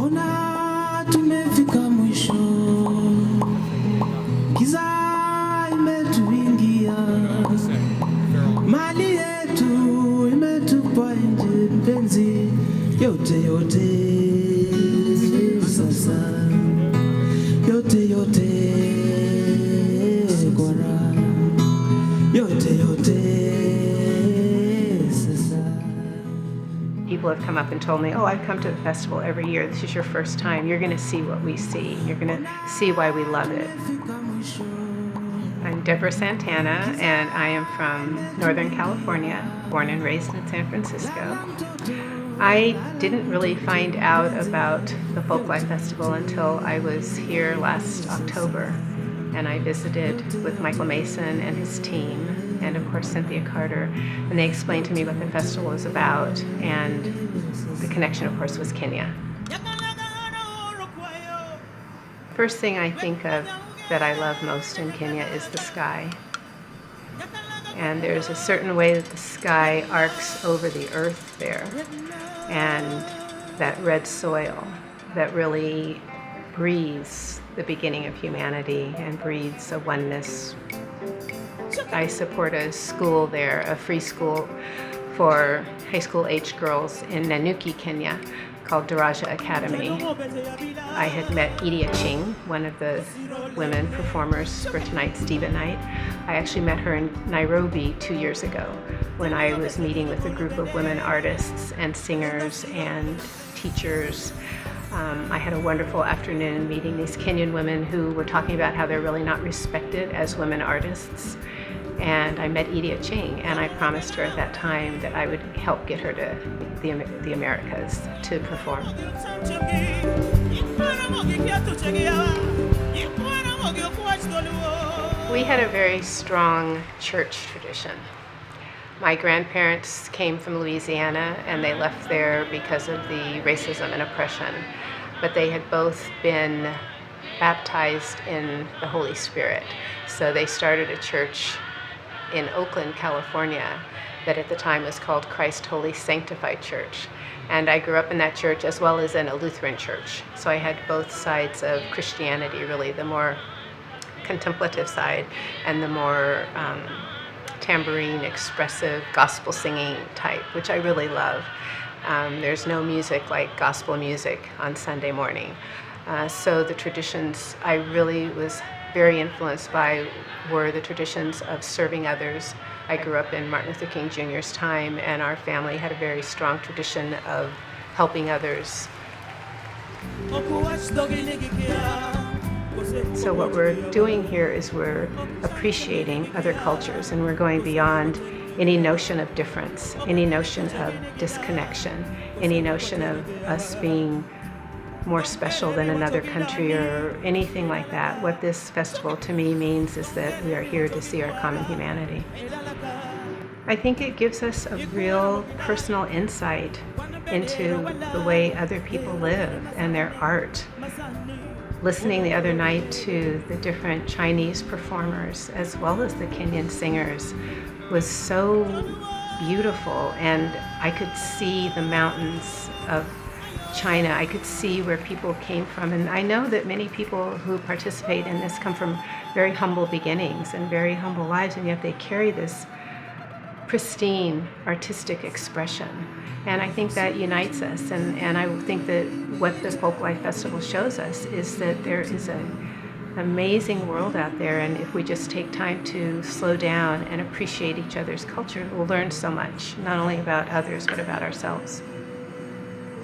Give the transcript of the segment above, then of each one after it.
Ona tumefika mwisho, giza imetuingia, mali yetu imetupa nje, mpenzi, yote sasa, yote kwara, yote sasa. People have come up and told me, oh, I've come to the festival every year. This is your first time. You're going to see what we see. You're going to see why we love it. I'm Deborah Santana, and I am from Northern California, born and raised in San Francisco. I didn't really find out about the Folklife Festival until I was here last October, and I visited with Michael Mason and his team, and of course Cynthia Carter, and they explained to me what the festival was about, and the connection, of course, was Kenya. First thing I think of that I love most in Kenya is the sky. And there's a certain way that the sky arcs over the earth there, and that red soil that really breathes the beginning of humanity and breathes a oneness. I support a school there, a free school for high school age girls in Nanyuki, Kenya, called Daraja Academy. I had met Iddi Achieng, one of the women performers for tonight's Diva Night. I actually met her in Nairobi 2 years ago when I was meeting with a group of women artists and singers and teachers. I had a wonderful afternoon meeting these Kenyan women who were talking about how they're really not respected as women artists. And I met Iddi Achieng, and I promised her at that time that I would help get her to the Americas to perform. We had a very strong church tradition. My grandparents came from Louisiana, and they left there because of the racism and oppression. But they had both been baptized in the Holy Spirit. So they started a church in Oakland, California, that at the time was called Christ Holy Sanctified Church. And I grew up in that church as well as in a Lutheran church. So I had both sides of Christianity, really, the more contemplative side and the more tambourine, expressive, gospel singing type, which I really love. There's no music like gospel music on Sunday morning. So the traditions I really was very influenced by were the traditions of serving others. I grew up in Martin Luther King Jr.'s time, and our family had a very strong tradition of helping others. So what we're doing here is we're appreciating other cultures, and we're going beyond any notion of difference, any notion of disconnection, any notion of us being more special than another country or anything like that. What this festival to me means is that we are here to see our common humanity. I think it gives us a real personal insight into the way other people live and their art. Listening the other night to the different Chinese performers as well as the Kenyan singers was so beautiful, and I could see the mountains of China. I could see where people came from, and I know that many people who participate in this come from very humble beginnings and very humble lives, and yet they carry this pristine artistic expression. And I think that unites us, and I think that what the Folklife Festival shows us is that there is an amazing world out there, and if we just take time to slow down and appreciate each other's culture, we'll learn so much, not only about others, but about ourselves.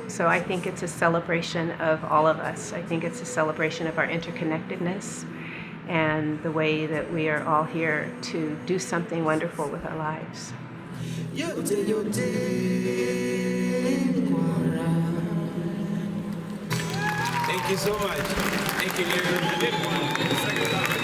So I think it's a celebration of all of us. I think it's a celebration of our interconnectedness and the way that we are all here to do something wonderful with our lives. Thank you so much. Thank you.